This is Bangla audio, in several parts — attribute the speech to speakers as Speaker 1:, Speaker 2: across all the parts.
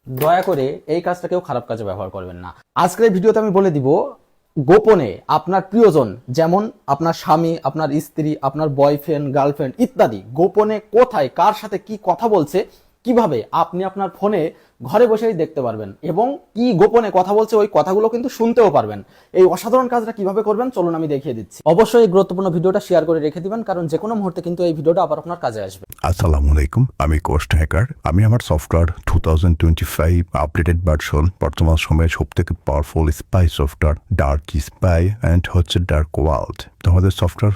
Speaker 1: দয়া করে এই কাজটা কেউ খারাপ কাজে ব্যবহার করবেন না। আজকের এই ভিডিওতে আমি বলে দিব গোপনে আপনার প্রিয়জন, যেমন আপনার স্বামী, আপনার স্ত্রী, আপনার বয়ফ্রেন্ড, গার্লফ্রেন্ড ইত্যাদি গোপনে কোথায় কার সাথে কি কথা বলছে, কিভাবে আপনি আপনার ফোনে ঘরে বসেই দেখতে পারবেন এবং কি গোপনে কথা বলছে ওই কথাগুলো কিন্তু শুনতেও পারবেন। এই অসাধারণ কাজটা কিভাবে করবেন চলুন আমি দেখিয়ে দিচ্ছি। অবশ্যই এই গুরুত্বপূর্ণ ভিডিওটা শেয়ার করে রেখে দিবেন, কারণ যে কোনো মুহূর্তে কিন্তু এই ভিডিওটা আবার আপনার কাজে আসবে।
Speaker 2: আসসালামু আলাইকুম, আমি কোস্ট হ্যাকার। আমি আমার সফটওয়্যার 2025 আপডেটেড ভার্সন, বর্তমান সময়ে সব থেকে powerful spy software dark spy and হচ্ছে ডার্ক ওয়ার্ল্ড। তো আমাদের সফটওয়্যার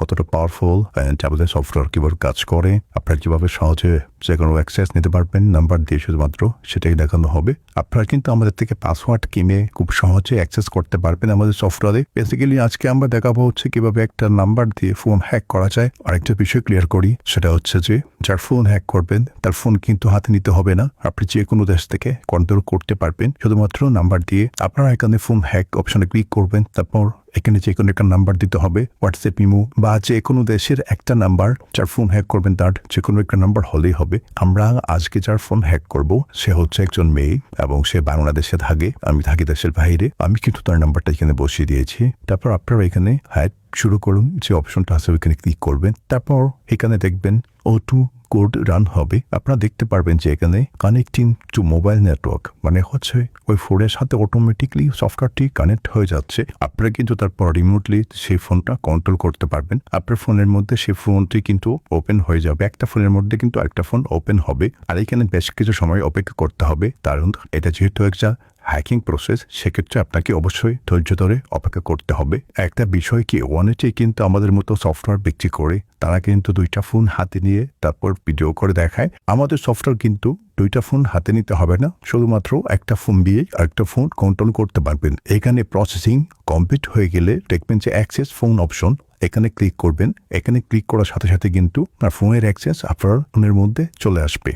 Speaker 2: কতটা পাওয়ারফুল অ্যান্ড আমাদের সফটওয়্যার কীভাবে কাজ করে, আপনারা কীভাবে সহজে যে কোনো অ্যাক্সেস নিতে পারবেন নাম্বার দিয়ে শুধুমাত্র সেটাই দেখানো হবে। আপনারা কিন্তু আমাদের থেকে পাসওয়ার্ড কিনে খুব সহজে অ্যাক্সেস করতে পারবেন আমাদের সফটওয়্যারে। বেসিক্যালি আজকে আমরা দেখাবো হচ্ছে কীভাবে একটা নাম্বার দিয়ে ফোন হ্যাক করা যায়। আরেকটা বিষয় ক্লিয়ার করি, সেটা হচ্ছে যে যার ফোন হ্যাক করবেন তার ফোন কিন্তু হাতে নিতে হবে না, আপনি যে কোনো দেশ থেকে কন্ট্রোল করতে পারবেন শুধুমাত্র নাম্বার দিয়ে। আপনারা এখানে ফোন হ্যাক অপশনে ক্লিক করবেন, তারপর এখানে যে কোনো একটা নাম্বার দিতে হবে, হোয়াটসঅ্যাপ, ইমো বা যে কোনো দেশের একটা নাম্বার। যার ফোন হ্যাক করবেন তার যে কোনো একটা নাম্বার হলেই হবে। আমরা আজকে যার ফোন হ্যাক করব সে হচ্ছে একজন মেয়ে এবং সে বাংলাদেশে থাকে, আমি থাকি দেশের বাইরে। আমি কিন্তু তার নাম্বারটা এখানে বসিয়ে দিয়েছি। তারপর আপনারা এখানে হ্যাক শুরু করুন, যে অপশনটা আছে ওইখানে ক্লিক করবেন। তারপর এখানে দেখবেন O2 কোড রান হবে। আপনারা দেখতে পারবেন যে এখানে কানেক্টিং টু মোবাইল নেটওয়ার্ক, মানে হচ্ছে ওই ফোনের সাথে অটোমেটিকলি সফটওয়্যারটি কানেক্ট হয়ে যাচ্ছে। আপনারা কিন্তু তারপর রিমোটলি সেই ফোনটা কন্ট্রোল করতে পারবেন। আপনার ফোনের মধ্যে সেই ফোনটি কিন্তু ওপেন হয়ে যাবে, একটা ফোনের মধ্যে কিন্তু আরেকটা ফোন ওপেন হবে। আর এখানে বেশ কিছু সময় অপেক্ষা করতে হবে, কারণ এটা যেহেতু একটা হ্যাকিং প্রসেস, সেক্ষেত্রে আপনাকে অবশ্যই ধৈর্য ধরে অপেক্ষা করতে হবে। একটা বিষয় কি, অনেকেই কিন্তু আমাদের মতো সফটওয়্যার বিক্রি করে, তারা কিন্তু দুইটা ফোন হাতে নিয়ে তারপর ভিডিও করে দেখায়। আমাদের সফটওয়্যার কিন্তু দুইটা ফোন হাতে নিতে হবে না, শুধুমাত্র একটা ফোন দিয়ে আরেকটা ফোন কন্ট্রোল করতে পারবেন। এখানে প্রসেসিং কমপ্লিট হয়ে গেলে দেখবেন যে অ্যাক্সেস ফোন অপশন, এখানে ক্লিক করবেন। এখানে ক্লিক করার সাথে সাথে কিন্তু আপনার ফোনের অ্যাক্সেস আপনার ফোনের মধ্যে চলে আসবে।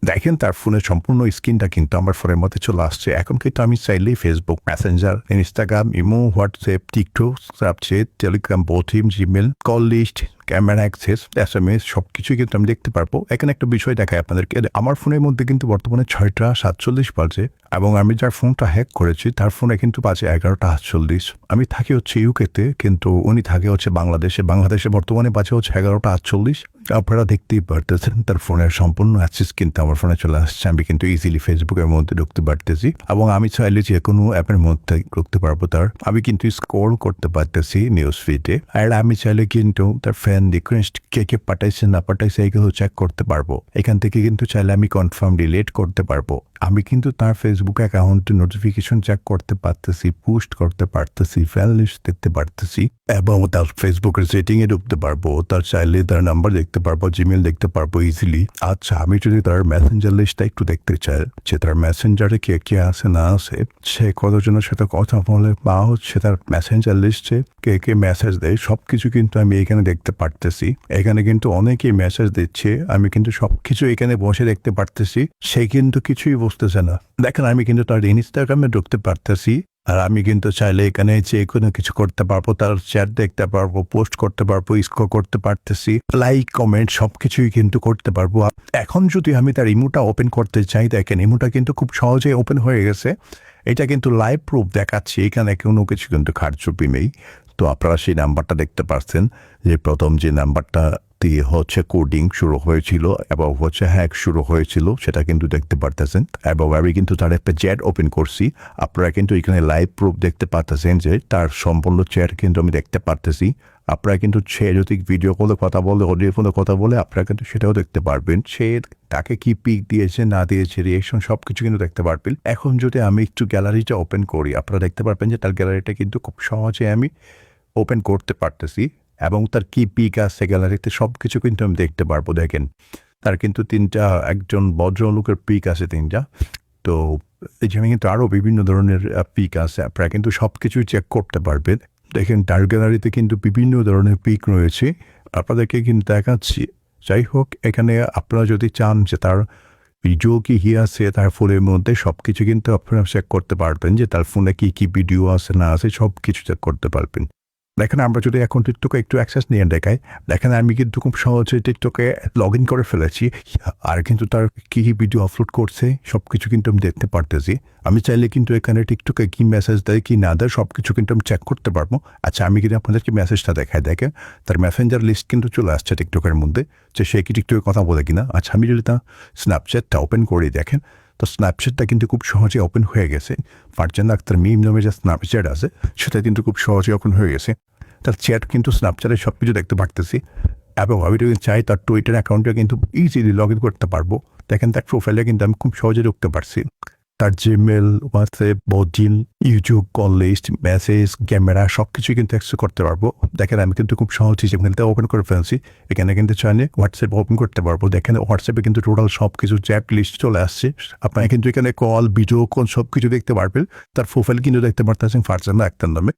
Speaker 2: দেখেন তার ফোনের সম্পূর্ণ স্ক্রিনটা কিন্তু আমার ফোনের মধ্যে চলে আসছে। এখন কিন্তু আমি চাইলেই Facebook, Messenger, Instagram, imo, WhatsApp, TikTok, Snapchat, Telegram, Botim, Gmail, call list, camera access, SMS সবকিছুই কিন্তু আমি দেখতে পারবো। এখানে একটা বিষয় দেখায় আপনাদেরকে, আমার ফোনের মধ্যে কিন্তু বর্তমানে 6টা 47 বাজে এবং আমি যার ফোনটা হ্যাক করেছি তার ফোনে কিন্তু বাজে 11টা 48। আমি থাকি হচ্ছে ইউকেতে, কিন্তু উনি থাকে হচ্ছে বাংলাদেশে। বর্তমানে বাজে হচ্ছে 11টা 48। আপনারা দেখতেই পারতেছেন তার ফোনের সম্পূর্ণ অ্যাক্সেস কিন্তু আমার ফোনে চলে আসছে। আমি কিন্তু ইজিলি ফেসবুকের মধ্যে ঢুকতে পারতেছি এবং আমি চাইলে যে কোনো অ্যাপের মধ্যে ঢুকতে পারবো। আমি কিন্তু স্ক্রল করতে পারতেছি নিউজ ফিডে, আর আমি চাইলে কিন্তু তার ফ্যান রিকোয়েস্ট কে কে পাঠাইছে না পাঠাইছে এগুলো চেক করতে পারবো। এখান থেকে কিন্তু চাইলে আমি কনফার্ম ডিলিট করতে পারবো। আমি কিন্তু তার ফেসবুক অ্যাকাউন্টে নোটিফিকেশন চেক করতে পারতেছি, পোস্ট করতে পারতেছি, ফ্যান লিস্ট দেখতে পারতেছি এবং তার ফেসবুকের সেটিংয়ে ঢুকতে পারবো। তার চাইলে তার নাম্বার দেখতে পারবো, জিমেল দেখতে পারবো ইজিলি। আচ্ছা, আমি যদি তার মেসেঞ্জার লিস্টটা একটু দেখতে চাই, যে তার মেসেঞ্জারে কে কে আছে না আছে, সে কতজনের সাথে কথা বলে বা হচ্ছে তার মেসেঞ্জার লিস্টে কে কে মেসেজ দেয়, সবকিছু কিন্তু আমি এখানে দেখতে পারতেছি। এখানে কিন্তু অনেকেই মেসেজ দিচ্ছে, আমি কিন্তু সবকিছু এখানে বসে দেখতে পারতেছি। সে কিন্তু কিছুই বুঝতেছে না। দেখেন আমি কিন্তু তার ইনস্টাগ্রামে ঢুকতে পারতেছি, আর আমি কিন্তু চাইলে এখানে যে কোনো কিছু করতে পারবো, তার চ্যাট দেখতে পারবো, পোস্ট করতে পারবো, স্কোর করতে পারতেছি, লাইক কমেন্ট সবকিছুই কিন্তু করতে পারবো। এখন যদি আমি তার ইমোটা ওপেন করতে চাই, দেখেন ইমোটা কিন্তু খুব সহজে ওপেন হয়ে গেছে। এটা কিন্তু লাইভ প্রুফ দেখাচ্ছি, এখানে কোনো কিছু কিন্তু কারচুপি নেই। তো আপনারা সেই নাম্বারটা দেখতে পাচ্ছেন, যে প্রথম যে নাম্বারটা দিয়ে হচ্ছে কোডিং শুরু হয়েছিল এবং হচ্ছে হ্যাক শুরু হয়েছিল, সেটা কিন্তু দেখতে পারতেছেন। এবং আমি কিন্তু তার একটা চ্যাট ওপেন করছি, আপনারা কিন্তু এখানে লাইভ প্রুফ দেখতে পারতেছেন যে তার সম্পূর্ণ চ্যাট কিন্তু আমি দেখতে পারতেছি। আপনারা কিন্তু সে যদি ভিডিও কলে কথা বলে, অডিও ফোনে কথা বলে, আপনারা কিন্তু সেটাও দেখতে পারবেন। সে তাকে কি পিক দিয়েছে না দিয়েছে, রিয়েকশন সবকিছু কিন্তু দেখতে পারবেন। এখন যদি আমি একটু গ্যালারিটা ওপেন করি, আপনারা দেখতে পারবেন যে তার গ্যালারিটা কিন্তু খুব সহজে আমি ওপেন করতে পারতেছি এবং তার কি পিক আছে গ্যালারিতে সবকিছু কিন্তু আমি দেখতে পারবো। দেখেন তার কিন্তু একজন ভদ্রলোকের পিক আছে 3টা। তো এখানে কিন্তু আরও বিভিন্ন ধরনের পিক আছে, আপনারা কিন্তু সবকিছুই চেক করতে পারবেন। দেখেন তার গ্যালারিতে কিন্তু বিভিন্ন ধরনের পিক রয়েছে, আপনাদেরকে কিন্তু দেখাচ্ছি। যাই হোক, এখানে আপনারা যদি চান যে তার ভিডিও কি আছে তার ফোনের মধ্যে, সবকিছু কিন্তু আপনারা চেক করতে পারবেন, যে তার ফোনে কি কি ভিডিও আছে না আছে সবকিছু চেক করতে পারবেন। দেখেন আমরা যদি এখন টিকটকে একটু অ্যাক্সেস নিয়ে দেখাই, দেখেন আমি কিন্তু খুব সহজে টিকটকে লগ ইন করে ফেলেছি, আর কিন্তু তার কী কী ভিডিও আপলোড করছে সব কিছু কিন্তু আমি দেখতে পারতেছি। আমি চাইলে কিন্তু এখানে টিকটকে কী মেসেজ দেয় কি না দেয় সব কিছু কিন্তু আমি চেক করতে পারবো। আচ্ছা আমি কিন্তু আপনাদেরকে মেসেজটা দেখাই, দেখেন তার মেসেঞ্জার লিস্ট কিন্তু চলে আসছে টিকটকের মধ্যে, যে সে কি টিকটকে কথা বলে কিনা। আচ্ছা আমি যদি তার স্ন্যাপচ্যাটটা ওপেন করে দেখেন, তো স্ন্যাপচ্যাটটা কিন্তু খুব সহজে ওপেন হয়ে গেছে। ফারজানা আক্তার মিম নামে যে স্ন্যাপচ্যাট আছে সেটা কিন্তু খুব সহজে ওপেন হয়ে গেছে। তার চ্যাট কিন্তু স্ন্যাপচ্যাটে সব কিছু দেখতে পারতেছি, এবং আমি যদি চাই তার টুইটার অ্যাকাউন্টে কিন্তু ইজিলি লগ ইন করতে পারবো। দেখেন তার প্রোফাইলে কিন্তু আমি খুব সহজে ঢুকতে পারছি। তার জিমেল, হোয়াটসঅ্যাপ, বডিল, YouTube, call list, message, camera সব কিছুই কিন্তু অ্যাক্সেস করতে পারবো। দেখেন আমি কিন্তু খুব সহজেই যেখানে ওপেন করে ফেলছি, এখানে কিন্তু চাইলে হোয়াটসঅ্যাপ ওপেন করতে পারবো। দেখেন হোয়াটসঅ্যাপে কিন্তু টোটাল সব কিছু চ্যাট লিস্ট চলে আসছে। আপনারা কিন্তু এখানে কল, ভিডিও কল সব কিছু দেখতে পারবেন। তার প্রোফাইল কিন্তু দেখতে পারতেছেন ফারজানা আক্তার নামে।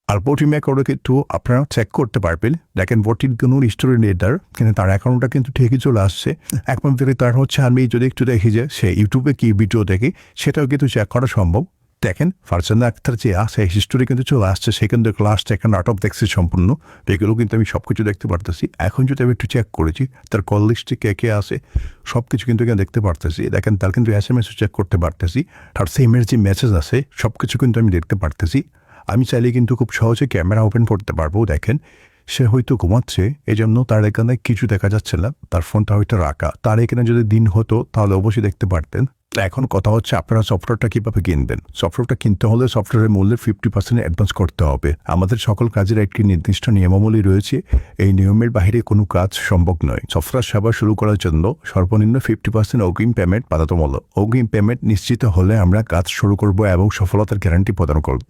Speaker 2: আর ভোটিং অ্যাকাউন্টে কিন্তু আপনারা চেক করতে পারবেন। দেখেন ভোটিং কোনো স্টোরি নেটার কিন্তু তার অ্যাকাউন্টটা কিন্তু ঠিকই চলে আসছে। এখন থেকে তার হচ্ছে আমি যদি একটু দেখি যে সে ইউটিউবে কি ভিডিও দেখি সেটাও কিন্তু চেক করা সম্ভব। দেখেন ফারজানা আক্তার যে আছে হিস্টোরি কিন্তু চলে আসছে, সেখান থেকে লাস্ট একটা নাটক দেখছি সম্পূর্ণ, এগুলো কিন্তু আমি সব কিছু দেখতে পারতেছি। এখন যদি আমি একটু চেক করেছি তার কল লিস্টে কে কে আছে সব কিছু কিন্তু এখানে দেখতে পারতেছি। দেখেন তার কিন্তু SMS চেক করতে পারতেছি, তার সিমের যে মেসেজ আছে সব কিছু কিন্তু আমি দেখতে পারতেছি। আমি চাইলে কিন্তু খুব সহজে ক্যামেরা ওপেন করতে পারবো। দেখেন সে হয়তো ঘুমাচ্ছে, এই জন্য তার এখানে কিছু দেখা যাচ্ছে না, তার ফোনটা হয়তো রাখা। তার এখানে যদি দিন হতো তাহলে অবশ্যই দেখতে পারতেন। এখন কথা হচ্ছে আপনারা সফটওয়্যারটা কীভাবে কিনবেন। সফটওয়্যারটা কিনতে হলে সফটওয়্যারের মূল্যের 50% অ্যাডভান্স করতে হবে। আমাদের সকল কাজের একটি নির্দিষ্ট নিয়মাবলী রয়েছে, এই নিয়মের বাইরে কোনো কাজ সম্ভব নয়। সফটওয়্যার সেবা শুরু করার জন্য সর্বনিম্ন 50% অগ্রিম পেমেন্ট বাধ্যতামূলক। অগ্রিম পেমেন্ট নিশ্চিত হলে আমরা কাজ শুরু করব এবং সফলতার গ্যারান্টি প্রদান করব।